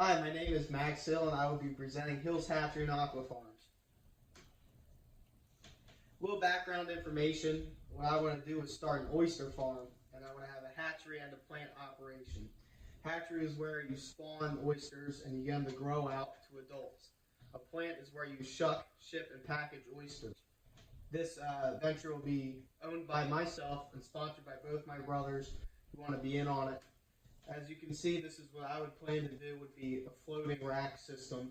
Hi, my name is Max Hill, and I will be presenting Hill's Hatchery and Aquafarms. A little background information. What I want to do is start an oyster farm, and I want to have a hatchery and a plant operation. Hatchery is where you spawn oysters and you get them to grow out to adults. A plant is where you shuck, ship, and package oysters. This venture will be owned by myself and sponsored by both my brothers who want to be in on it. As you can see, this is what I would plan to do, would be a floating rack system.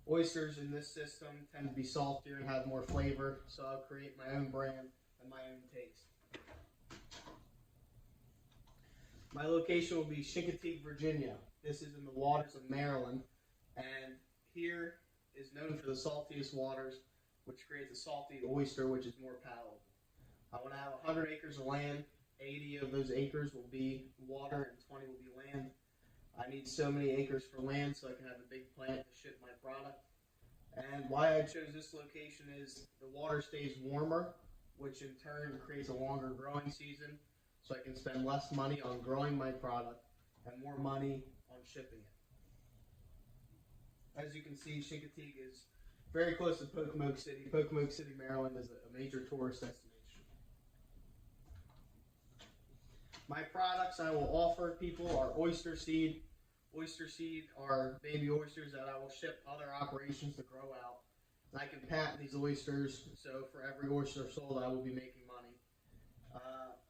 Oysters in this system tend to be saltier and have more flavor, so I'll create my own brand and my own taste. My location will be Chincoteague, Virginia. This is in the waters of Maryland, and here is known for the saltiest waters, which creates a salty oyster, which is more palatable. I want to have 100 acres of land. 80 of those acres will be water and 20 will be land. I need so many acres for land so I can have a big plant to ship my product. And why I chose this location is the water stays warmer, which in turn creates a longer growing season, so I can spend less money on growing my product and more money on shipping it. As you can see, Chincoteague is very close to Pocomoke City. Pocomoke City, Maryland is a major tourist destination. My products I will offer people are oyster seed. Oyster seed are baby oysters that I will ship other operations to grow out. And I can patent these oysters, so for every oyster sold I will be making money.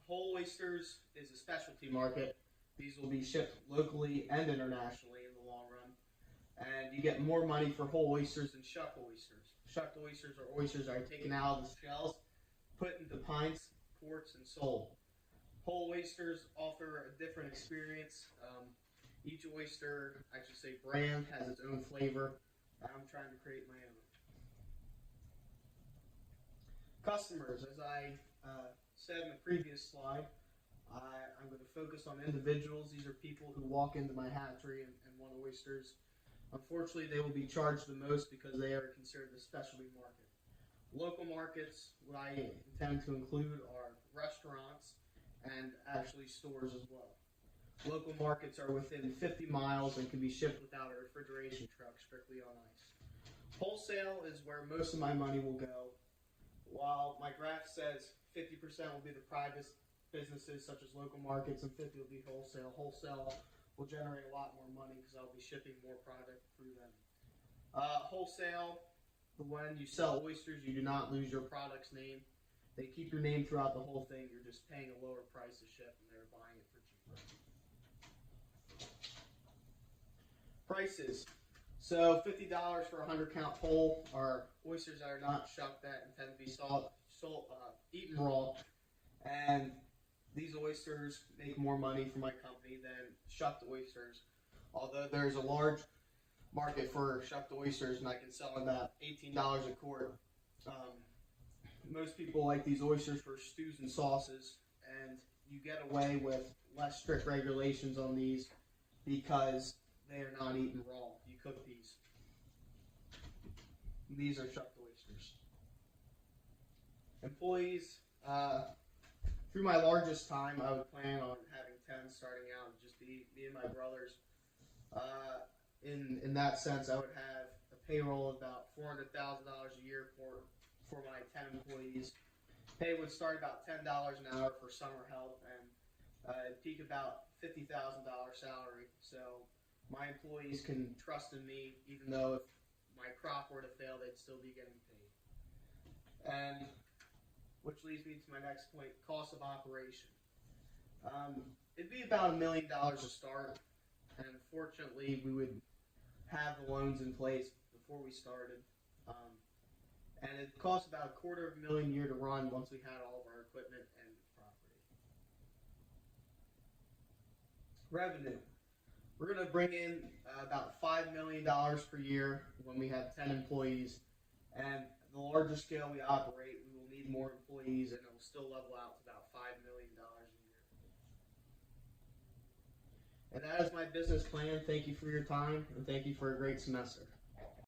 Whole oysters is a specialty market. These will be shipped locally and internationally in the long run. And you get more money for whole oysters than shucked oysters. Shucked oysters are oysters that are taken out of the shells, put into pints, quarts, and sold. Whole oysters offer a different experience. Each oyster, I should say brand, has its own flavor. I'm trying to create my own. Customers, as I said in the previous slide, I'm going to focus on individuals. These are people who walk into my hatchery and want oysters. Unfortunately, they will be charged the most because they are considered a specialty market. Local markets, what I intend to include are restaurants and actually stores as well. Local markets are within 50 miles and can be shipped without a refrigeration truck, strictly on ice. Wholesale is where most of my money will go. While my graph says 50% will be the private businesses such as local markets and 50% will be wholesale. Wholesale will generate a lot more money because I'll be shipping more product through them. Wholesale, when you sell oysters, you do not lose your product's name. They keep your name throughout the whole thing. You're just paying a lower price to ship, and they're buying it for cheaper. Prices. So $50 for a 100-count whole are oysters that are not shucked that intend to be eaten raw. And these oysters make more money for my company than shucked oysters. Although there's a large market for shucked oysters, and I can sell them at $18 a quart. Most people like these oysters for stews and sauces, and you get away with less strict regulations on these because they are not eaten raw. You cook these. These are shucked oysters. Employees, through my largest time, I would plan on having 10 starting out, just be me and my brothers. In that sense, I would have a payroll of about $400,000 a year for my 10 employees. Pay would start about $10 an hour for summer help and peak about $50,000 salary. So my employees can trust in me, even though if my crop were to fail, they'd still be getting paid. And which leads me to my next point, cost of operation. It'd be about $1 million to start, and fortunately we would have the loans in place before we started. And it cost about $250,000 a year to run once we had all of our equipment and property. Revenue. We're going to bring in about $5 million per year when we have 10 employees. And the larger scale we operate, we will need more employees, and it will still level out to about $5 million a year. And that is my business plan. Thank you for your time, and thank you for a great semester.